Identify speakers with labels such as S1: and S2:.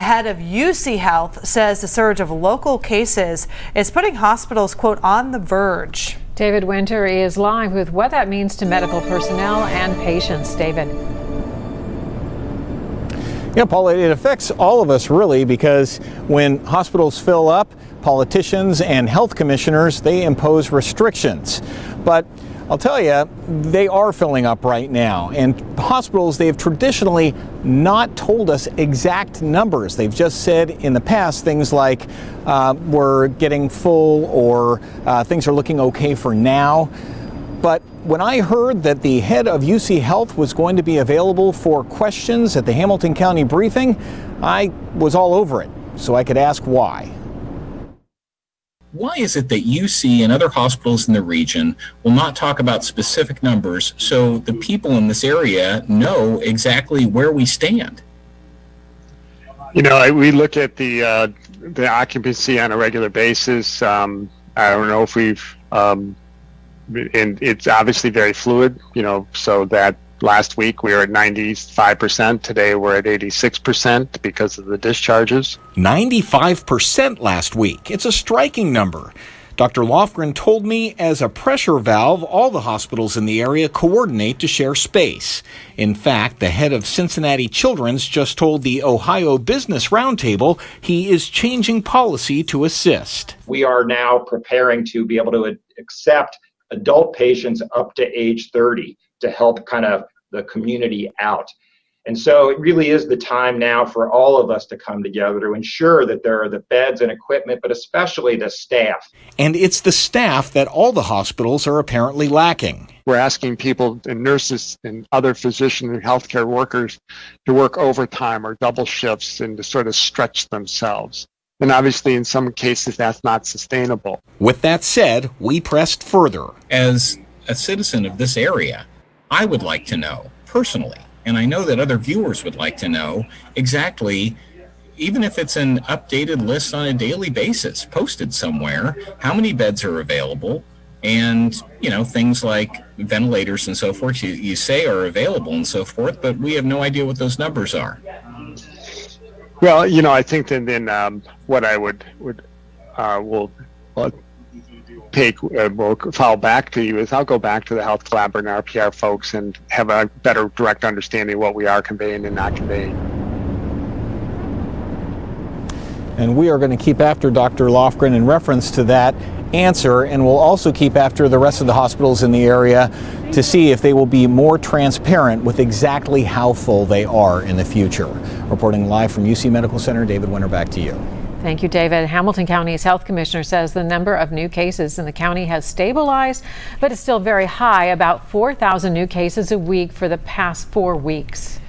S1: head of UC Health says the surge of local cases is putting hospitals, quote, on the verge.
S2: David Winter is live with what that means to medical personnel and patients. David.
S3: Yeah, Paula, it affects all of us really, because when hospitals fill up, politicians and health commissioners, they impose restrictions. But I'll tell you, they are filling up right now. And hospitals, they have traditionally not told us exact numbers. They've just said in the past things like we're getting full, or things are looking okay for now. But when I heard that the head of UC Health was going to be available for questions at the Hamilton County briefing, I was all over it, so I could ask why.
S4: Why is it that UC and other hospitals in the region will not talk about specific numbers so the people in this area know exactly where we stand?
S5: You know, we look at the occupancy on a regular basis. I don't know if we've, and it's obviously very fluid, you know, so that last week we were at 95%. Today we're at 86% because of the discharges.
S3: 95% last week. It's a striking number. Dr. Lofgren told me as a pressure valve, all the hospitals in the area coordinate to share space. In fact, the head of Cincinnati Children's just told the Ohio Business Roundtable he is changing policy to assist.
S6: We are now preparing to be able to accept adult patients up to age 30 to help kind of the community out. And so it really is the time now for all of us to come together to ensure that there are the beds and equipment, but especially the staff.
S3: And it's the staff that all the hospitals are apparently lacking.
S5: We're asking people and nurses and other physician and healthcare workers to work overtime or double shifts and to sort of stretch themselves. And obviously, in some cases, that's not sustainable.
S3: With that said, we pressed further.
S4: As a citizen of this area, I would like to know personally, and I know that other viewers would like to know exactly, even if it's an updated list on a daily basis, posted somewhere, how many beds are available, and, you know, things like ventilators and so forth, you say are available and so forth, but we have no idea what those numbers are.
S5: Well, you know, I think that then what I will follow back to you is I'll go back to the Health Collaborative and RPR folks and have a better direct understanding of what we are conveying and not conveying.
S3: And we are going to keep after Dr. Lofgren in reference to that answer, and we'll also keep after the rest of the hospitals in the area to see if they will be more transparent with exactly how full they are in the future. Reporting live from UC Medical Center, David Winter, back to you.
S2: Thank you, David. Hamilton County's health commissioner says the number of new cases in the county has stabilized, but is still very high, about 4,000 new cases a week for the past 4 weeks.